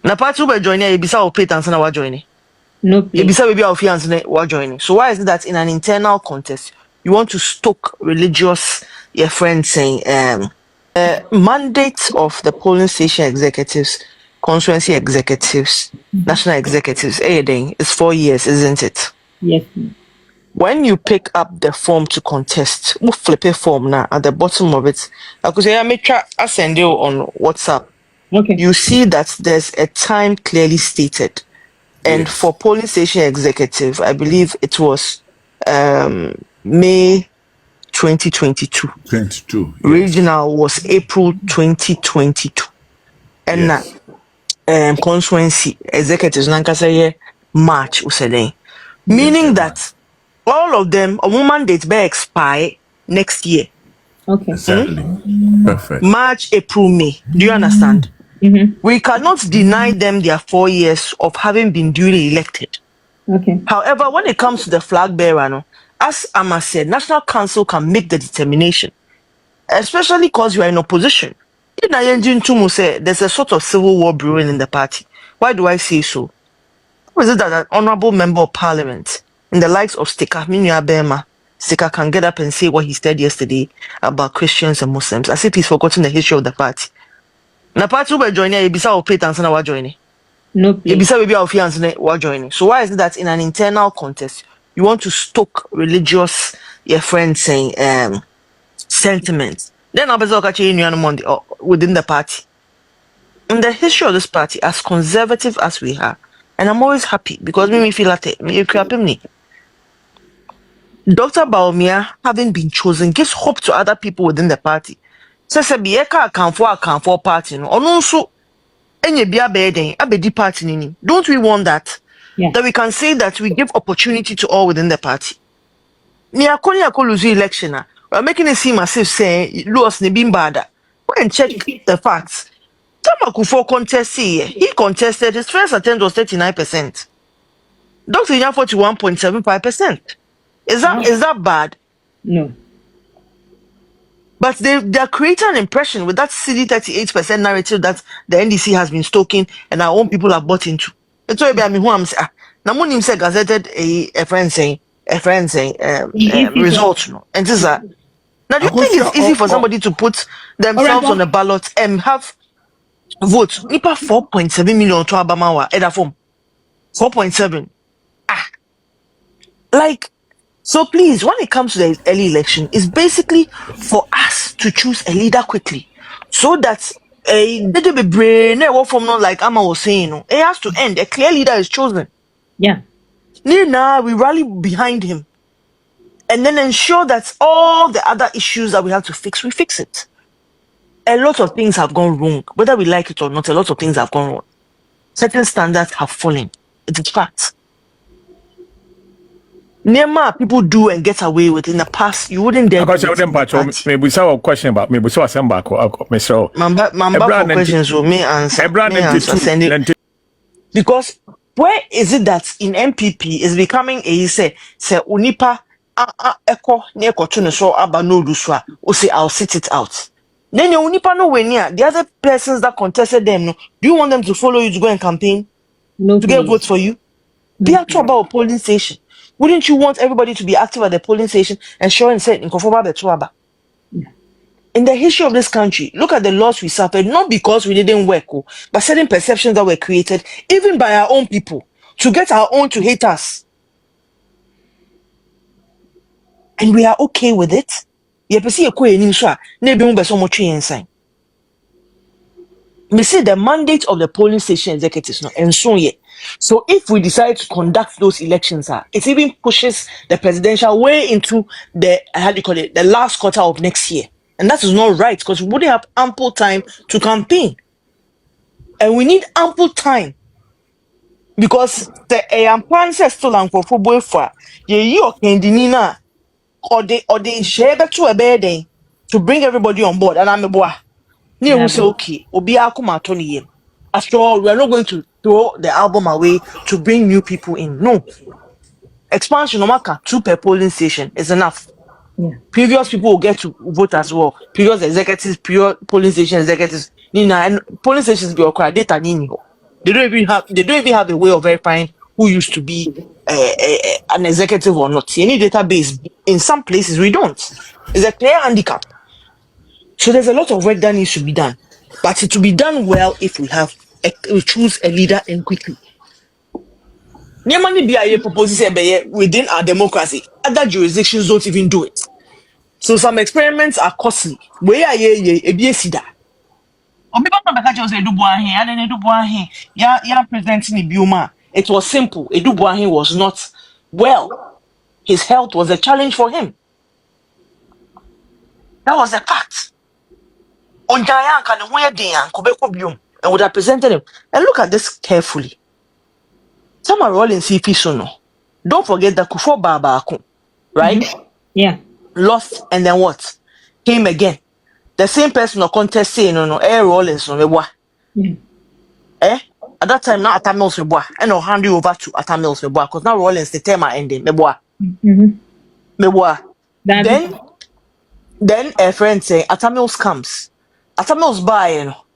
Na party we joining, ebisa o pay answer na wa joining. No play. Ebisa baby our fiance na wa joining. So why is it that in an internal contest you want to stoke religious your friends saying mandate of the polling station executives, constituency executives, national executives, is 4 years, isn't it? Yes. When you pick up the form to contest, we flip a form now at the bottom of it. I could say I send you on WhatsApp. Okay. You see that there's a time clearly stated. And Yes. for polling station executive, I believe it was May 2022. 22. Yes. Regional was April 2022. And Yes. constituency executives nankasa March useden. Meaning that all of them a mandate may expire next year. Okay. Exactly. Perfect. March, April, May. Do you understand? Mm-hmm. We cannot deny them their 4 years of having been duly elected. Okay. However, when it comes to the flag bearer, no, as Amma said, National Council can make the determination, especially because you are in opposition. In Ayenjin Tumu say there's a sort of civil war brewing in the party. Why do I say so? How is it that an honorable member of parliament in the likes of Stika Stika can get up and say what he said yesterday about Christians and Muslims as if he's forgotten the history of the party? Na party we joining, ebisa o pay answer na wa joining. No play. Ebisa baby our fiance na wa joining. So why is it that in an internal contest you want to stoke religious your friends saying sentiments? Then Abezo Okachi within the party. In the history of this party, as conservative as we are, and I'm always happy because me feel like me. Dr. Baumia, having been chosen, gives hope to other people within the party. Says a bieka account for party no. Also, any bia beden abedi party nini. Don't we want that? Yeah. That we can say that we give opportunity to all within the party. Ni akoni akoluzu election. We're making it seem as if saying Louis ne bimbada. Go and check the facts. Tamakufo contest he contested, his first attempt was 39%. Dr. Inya 41.75%. Is that bad? No. But they're creating an impression with that silly 38% narrative that the NDC has been stoking and our own people have bought into. It's why I mean who I'm saying. Namunim said gazetted a friend saying results. No. And this is now do you think it's easy for somebody to put themselves on the ballot and have votes? Nipa 4.7 million to Abamawa at form. 4.7. Like, so please, when it comes to the early election, it's basically for us to choose a leader quickly, so that a brain from like Amma was saying, it has to end. A clear leader is chosen. Yeah. Now we rally behind him, and then ensure that all the other issues that we have to fix, we fix it. A lot of things have gone wrong, whether we like it or not. A lot of things have gone wrong. Certain standards have fallen. It is fact. Nema people do and get away with in the past. You wouldn't dare. Maybe we a question about maybe so some back Mr. Mamba questions will me answer. Because where is it that in MPP is becoming a say unipa echo neko to so aba no luswa or say I'll sit it out. Then you unipa no way near the other persons that contested them. No, do you want them to follow you to go and campaign? No. To get votes for you? Be active about a polling station. Wouldn't you want everybody to be active at the polling station and show and say in Kofoba Betuaba? In the history of this country, look at the loss we suffered, not because we didn't work, but certain perceptions that were created, even by our own people, to get our own to hate us. And we are okay with it. We see the mandate of the polling station executives no, and so yeah. So if we decide to conduct those elections, it even pushes the presidential way into the the last quarter of next year. And that is not right because we wouldn't have ample time to campaign. And we need ample time. Because the plan says still for boy for ye or they share to a bed to bring everybody on board. And I'm a boy. Near say okay, Obia Kuma Tony. After all, we are not going to throw the album away to bring new people in. No. Expansion Omaka, 2 per polling station is enough. Yeah. Previous people will get to vote as well. Previous executives, polling station executives, Nina and polling stations be required data nini. They don't even have a way of verifying who used to be an executive or not. Any database in some places we don't. It's a clear handicap. So there's a lot of work that needs to be done, but it will be done well if we choose a leader and quickly. Nyamani BIA proposes within our democracy. Other jurisdictions don't even do it. So some experiments are costly. Where are ye ebiesida? Yeah, presenting Ibiuma. It was simple. Edubuahin was not well. His health was a challenge for him. That was a fact. Onjaya can and would have presented him. And look at this carefully. Some are rolling CP Sono. Don't forget that Kufo Baba, right? Yeah. Lost and then what? Came again. The same person or contest saying no air rollins no me Yeah. At that time now Atamils me and I'll hand you over to Atamils me because now Rollins the term ending me Then a friend say Atamils comes. Atamils buy you know.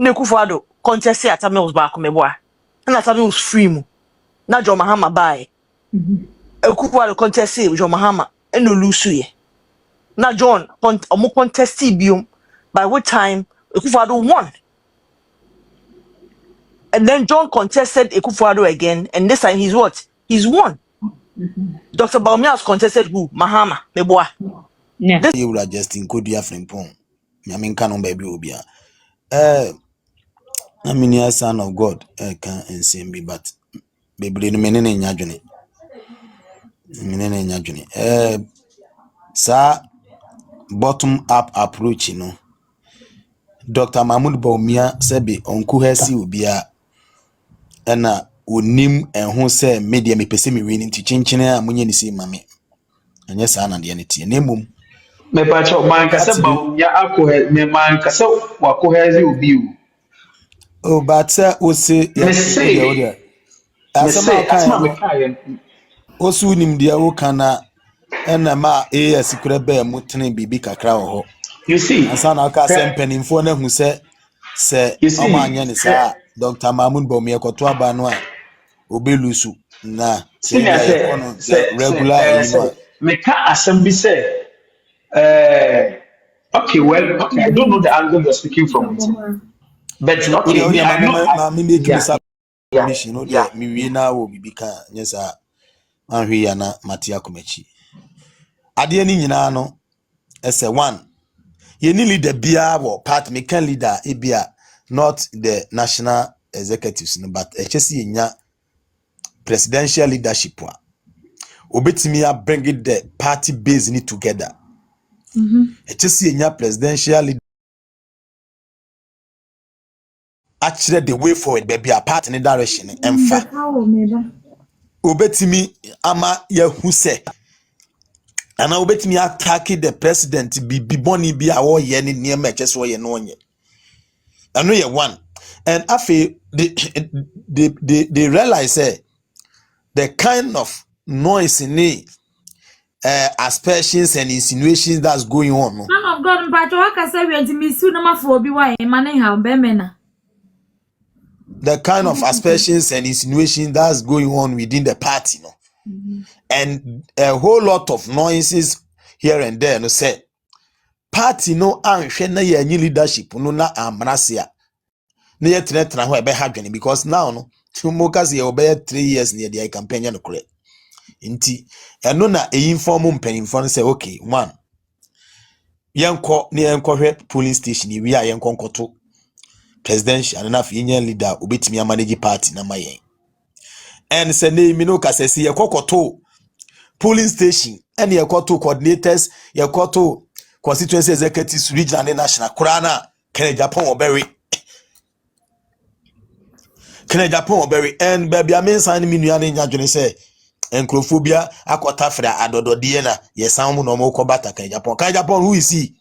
Ne Kufado contest say Atamils back me and Atamils free mu. Na John Mahama buy. Kufado contest say John Mahama and no lose ye. Na John omo contest biom by what time Kufado won. And then John contested Akufo-Addo again, and this time he's what? He's won. Dr. Baumia has contested who? Mahama, Meboa. Yeah. You will just include your friend Pong. I mean, canon baby obia. I mean, a son of God, can and see me, but baby, the men in Yajuni. Menen Yajuni. Sir, bottom up approach, you know. Dr. Mahmoud Baumia Sebi onku hesi ubia ena onim enho se media me pese me wini nti chinchine a munye ni si mame anya sa na de ne tie nemum Me pacho man kasa ba ya akohe me man kasa wakohezi obi o. oh but o se ya o de asama asma kan me no kai. o su nim de o kana ena ma AS kura ba mu tene bibi kakra wo ho You see, ansa na aka se mpanimfo na hu se you omo see, anya ni sa Dr. Mahmoud Baumia koto aba no a obelusu na se senior bia ye kono the regular you know say me ka assembly say okay, well, okay, I don't know the angle you're speaking from it. But so okay, me I know ma me make me yeah, yeah, submission o yeah. de me wie na wo bibi ka nyesa anhwe ya na matia komachi ade ni nyina no ese one ye ni leader bia wo part me can leader e bia not the national executives no but echesi nya presidential leadership wa obetimi ya bring it the party base ni together echesi nya presidential leader actually the way forward baby a part in the direction emfa obetimi ama yahu se ana obetimi attack the president bi boni bi a wo ye ne niam echese wo ye no onye ano ye one and afi they realize the kind of noise in it aspersions and insinuations that's going on no? Man of God, mpacho waka say we ntimisu na mafo obi wa mane ha mbemena. The kind of aspersions and insinuations that's going on within the party no? And a whole lot of noises here and there no say party no anhwe na ye anyi leadership no na amrasia na ye tretra ho ebe ha dwene because now no tumoka se ye obey 3 years near the campaign no correct nti eno na inform mpanimfo no say okay one yenko na yenko hwe polling station wi a yenko nkoto presidential and enough union leader obetimi manage party na mayen and say na mi no kasese yekokoto polling station and yekoto coordinators yekoto constituency executives regional and national kurana Kenya Japan oberry and baby amen sign mi nua na nya dwene say encrophobia akota fra adododie na yesan mu no mo ko bata Kenya Japan who is he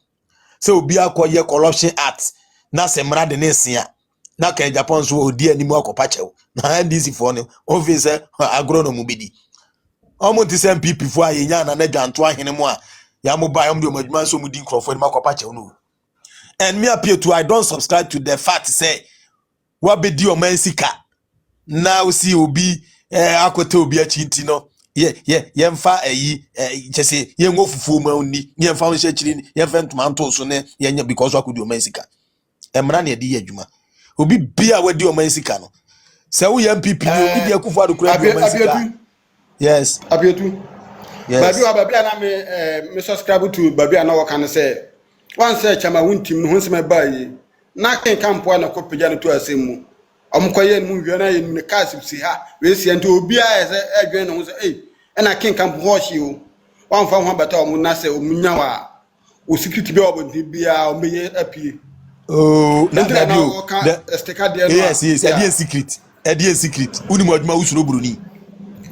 so obi akoye corruption act na semra de nesia na Kenya Japan so odi animu akopa chew na NDC for no office agronomu bidi omo ti sem PP fo ayenya na dwanto ahene mu a ya mo ba yom de omadwuma so mu di nkrofo ni makopa chew no and me appear to I don't subscribe to the fact say what be di o man sika now see obi akote obi achinti no yemfa eyi chese yengo fufu ma oni yemfa on chechiri yemfa ntomanto so ne yenya because akodi o mansika emra na yedi adwuma obi bia wadi o mansika no se wo yam pipi ni obi dia kufu adokura di o mansika yes Abietu yes babi wa babi na me subscribe to babi na wo kan say wan say chama wuntim no honsema bayi na ken kampo na kopija no to asemu omkoye mu hwana ye mu kasip si ha we si ante obi a se adwen no say na ken kampo ho hye o wan fa ho beta o mu na say o munya wa o security be obonti bia o meye apie oh na bio Stika I no yes yes e dey secret uni mo adwuma usuro buroni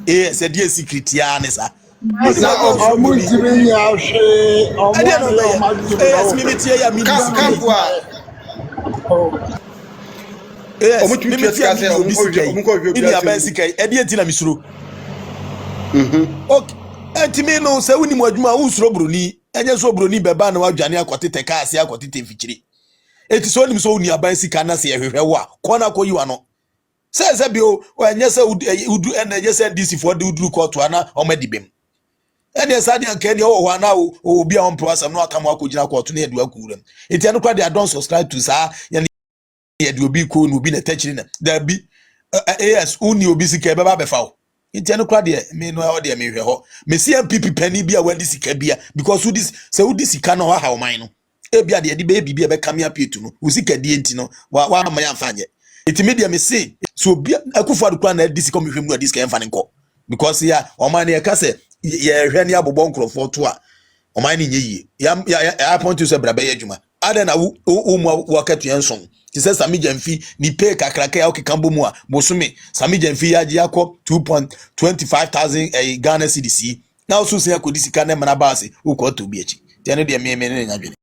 yes e dey secret ya ne sa Omutimi ya hwe yes mimitie ya mini kampo a yes omutimi tia say omko ini abasika e dey enti na misuro okay entimi no se uni mo adwuma usuro buroni enye so buroni beba na wadwane akotete kaase akotete mfikyiri eti so nim so uni abasika na se ehwehwe wo a kona koyi wa no se bio enye se udu enye se DC for the udu court ana omedibem ene sa dia nke ne wo ho na obi a on proasam no aka mo akogina court na edu akuram eti anu kwa they don't subscribe to sa ye de obi ko no obi na tachiri na da bi as uni obi sika beba befa wo eti anu kwa de me no de me hwe ho me si MPP pani bi a wadi sika bia because udi sika no ha oman no e bia de be bibia be kam ya pietu no usika die enti no wa ma ya mfanye eti media me say so bia akufo adukwa na edi sika me hwemu adi sika emfa nko because ya oman ne ka say ye hwe ne abobon krofo to a oman ne nyeyie ya point to say brabe ya adwuma ada na wo wakatu yenson ti say sami jamfi ni pay kakraka ya okikambo mu a bosome sami jamfi ya ji akọ 2.25,000 Ghana cedis na osu se akodi sika na mana baase uko to bi echi ti ene de me ne nyadwene